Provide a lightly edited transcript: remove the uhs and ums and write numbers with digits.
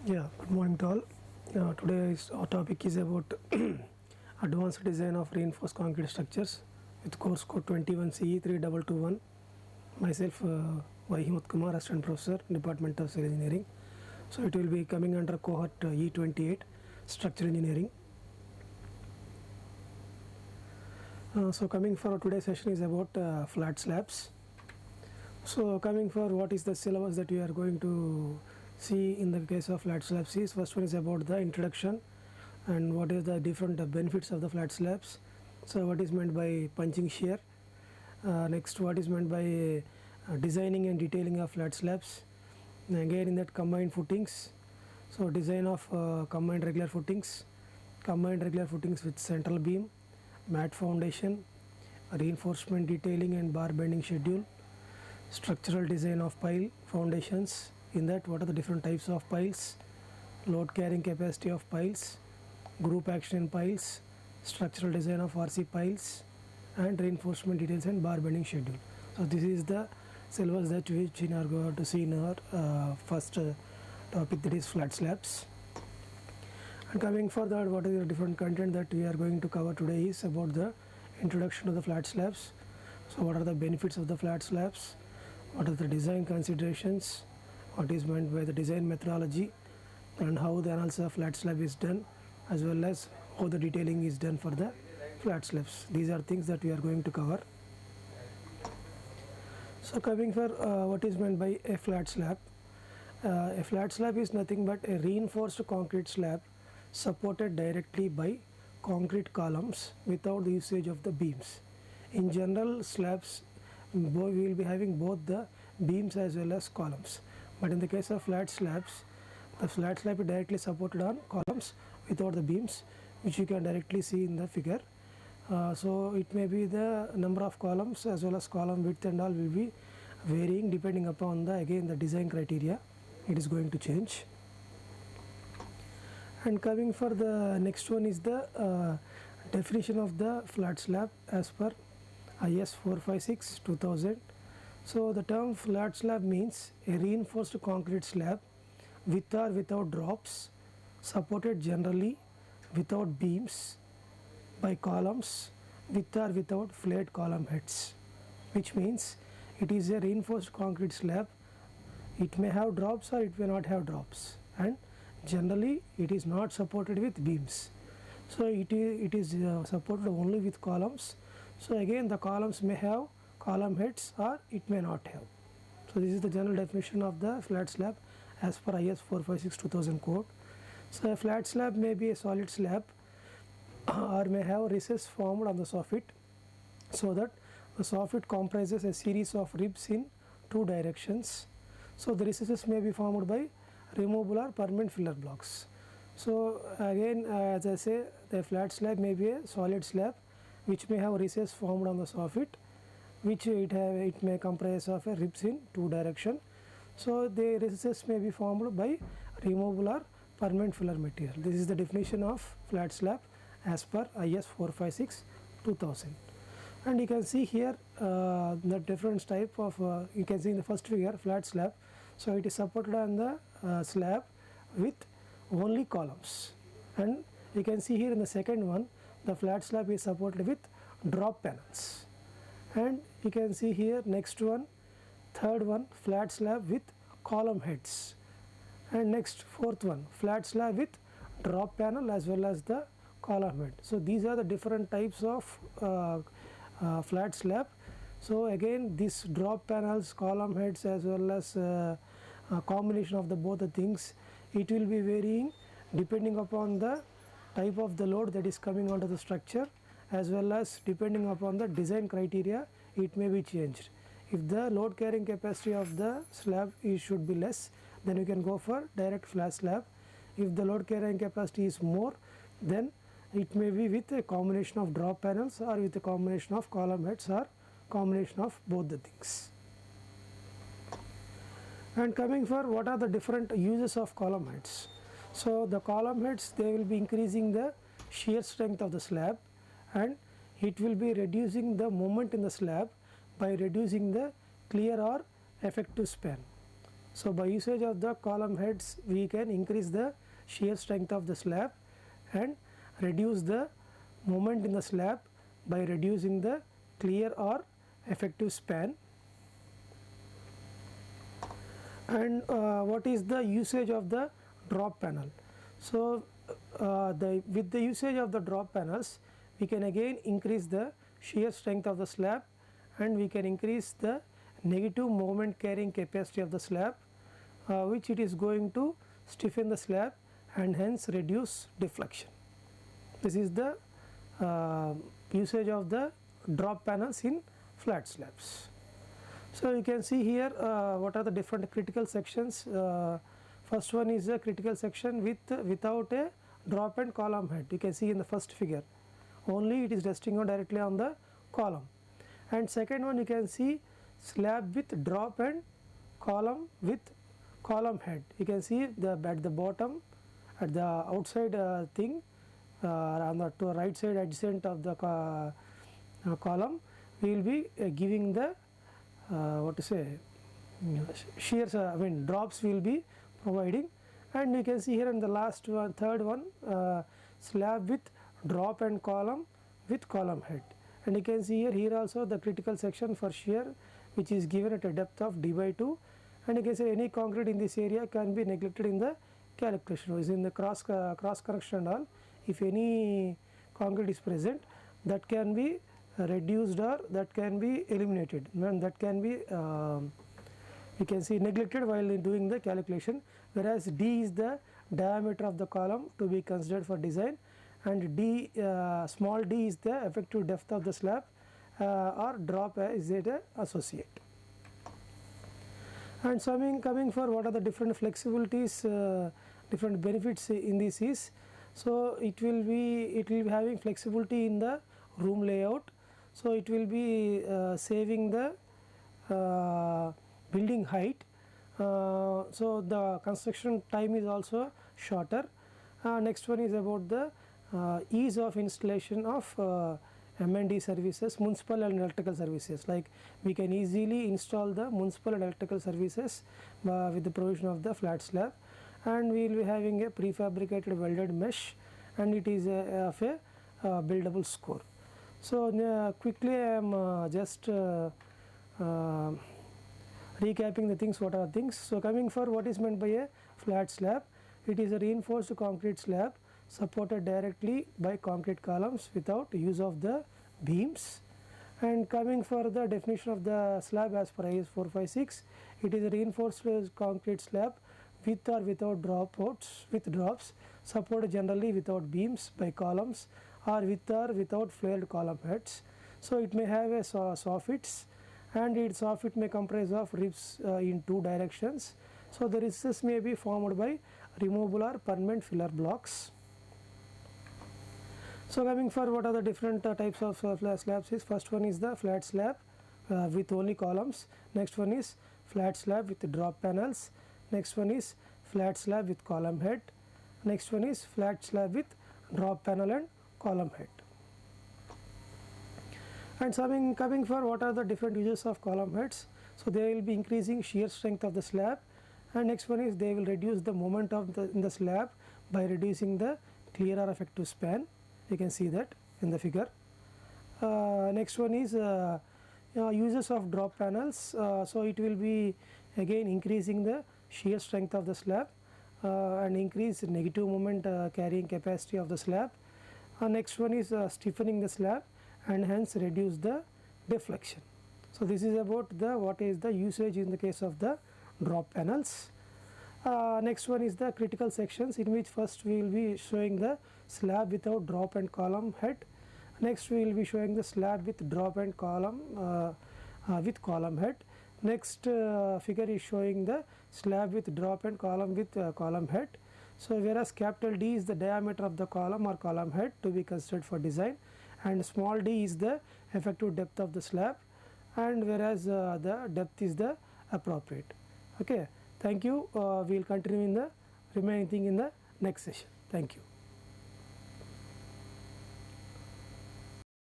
Yeah, good morning to all. Today's our topic is about advanced design of reinforced concrete structures with course code 21 CE 3221. Myself, Y. Himmat Kumar, Assistant Professor, Department of Civil Engineering. So it will be coming under cohort E28, Structural Engineering. So coming for today's session is about flat slabs. So coming for what is the syllabus that we are going to see in the case of flat slabs is first one is about the introduction and what is the different benefits of the flat slabs. So what is meant by punching shear, next what is meant by designing and detailing of flat slabs, and again in that combined footings, so design of combined regular footings with central beam, mat foundation, reinforcement detailing and bar bending schedule, structural design of pile foundations. In that, what are the different types of piles, load carrying capacity of piles, group action in piles, structural design of RC piles, and reinforcement details and bar bending schedule. So this is the syllabus that which we are going to see in our first topic, that is flat slabs. And coming further, what is the different content that we are going to cover today is about the introduction to the flat slabs. So what are the benefits of the flat slabs, what are the design considerations, what is meant by the design methodology, and how the analysis of flat slab is done, as well as how the detailing is done for the flat slabs. These are things that we are going to cover. So coming for what is meant by a flat slab. A flat slab is nothing but a reinforced concrete slab supported directly by concrete columns without the usage of the beams. In general, slabs we will be having both the beams as well as columns, but in the case of flat slabs, the flat slab is directly supported on columns without the beams, which you can directly see in the figure. So it may be the number of columns as well as column width and all will be varying depending upon the again the design criteria. It is going to change. And coming for the next one is the definition of the flat slab as per IS 456 2000. So the term flat slab means a reinforced concrete slab with or without drops, supported generally without beams by columns with or without flayed column heads, which means it is a reinforced concrete slab. It may have drops or it may not have drops, and generally it is not supported with beams. So it is supported only with columns. So again the columns may have column heads or it may not have. So this is the general definition of the flat slab as per IS 456 2000 code. So a flat slab may be a solid slab or may have recess formed on the soffit, so that the soffit comprises a series of ribs in two directions. So the recesses may be formed by removable or permanent filler blocks. So again, as I say, the flat slab may be a solid slab which may have recess formed on the soffit, which it may comprise of a ribs in two direction. So the recesses may be formed by removable or permanent filler material. This is the definition of flat slab as per IS 456 2000. And you can see here the different type of you can see in the first figure flat slab. So it is supported on the slab with only columns, and you can see here in the second one the flat slab is supported with drop panels, and you can see here next one, third one, flat slab with column heads, and next fourth one, flat slab with drop panel as well as the column head. So these are the different types of flat slab. So again this drop panels, column heads as well as combination of the both the things, it will be varying depending upon the type of the load that is coming onto the structure, as well as depending upon the design criteria it may be changed. If the load carrying capacity of the slab should be less, then you can go for direct flat slab. If the load carrying capacity is more, then it may be with a combination of drop panels or with a combination of column heads or combination of both the things. And coming for what are the different uses of column heads. So the column heads, they will be increasing the shear strength of the slab, and it will be reducing the moment in the slab by reducing the clear or effective span. So by usage of the column heads we can increase the shear strength of the slab and reduce the moment in the slab by reducing the clear or effective span. And what is the usage of the drop panel? So with the usage of the drop panels we can again increase the shear strength of the slab and we can increase the negative moment carrying capacity of the slab, which it is going to stiffen the slab and hence reduce deflection. This is the usage of the drop panels in flat slabs. So you can see here what are the different critical sections. First one is a critical section without a drop and column head. You can see in the first figure only it is resting on directly on the column. And second one you can see slab with drop and column with column head. You can see at the bottom at the outside thing on the right side adjacent of the column we will be giving the what to say shears, drops will be providing. And you can see here in the last one, third one, slab with drop and column with column head. And you can see here also the critical section for shear which is given at a depth of d/2, and you can say any concrete in this area can be neglected in the calculation. Is in the cross connection and all, if any concrete is present that can be reduced or that can be eliminated, and that can be you can see neglected while doing the calculation, whereas D is the diameter of the column to be considered for design, and small d is the effective depth of the slab or drop is it associate. And coming for what are the different flexibilities, different benefits in this is, so it will be having flexibility in the room layout. So it will be saving the building height, so the construction time is also shorter. Next one is about the ease of installation of M&E services, municipal and electrical services. Like we can easily install the municipal and electrical services with the provision of the flat slab, and we will be having a prefabricated welded mesh, and it is of a buildable score. So quickly I am just recapping the things, what are things. So coming for what is meant by a flat slab, it is a reinforced concrete slab supported directly by concrete columns without use of the beams. And coming for the definition of the slab as per IS 456, it is a reinforced concrete slab with or without drops, supported generally without beams by columns or without flared column heads. So it may have a soffits, and its soffit may comprise of ribs in two directions. So the recesses may be formed by removable or permanent filler blocks. So coming for what are the different types of flat slabs is, first one is the flat slab with only columns, next one is flat slab with drop panels, next one is flat slab with column head, next one is flat slab with drop panel and column head. And coming for what are the different uses of column heads, so they will be increasing shear strength of the slab, and next one is they will reduce the moment of in the slab by reducing the clear or effective span. You can see that in the figure. Next one is uses of drop panels, so it will be again increasing the shear strength of the slab and increase negative moment carrying capacity of the slab. Next one is stiffening the slab and hence reduce the deflection. So this is about what is the usage in the case of the drop panels. Next one is the critical sections, in which first we will be showing the slab without drop and column head. Next we will be showing the slab with drop and column with column head. Next figure is showing the slab with drop and column with column head. So whereas capital D is the diameter of the column or column head to be considered for design, and small d is the effective depth of the slab, and whereas the depth is the appropriate. Okay, thank you. We will continue in the remaining thing in the next session. Thank you.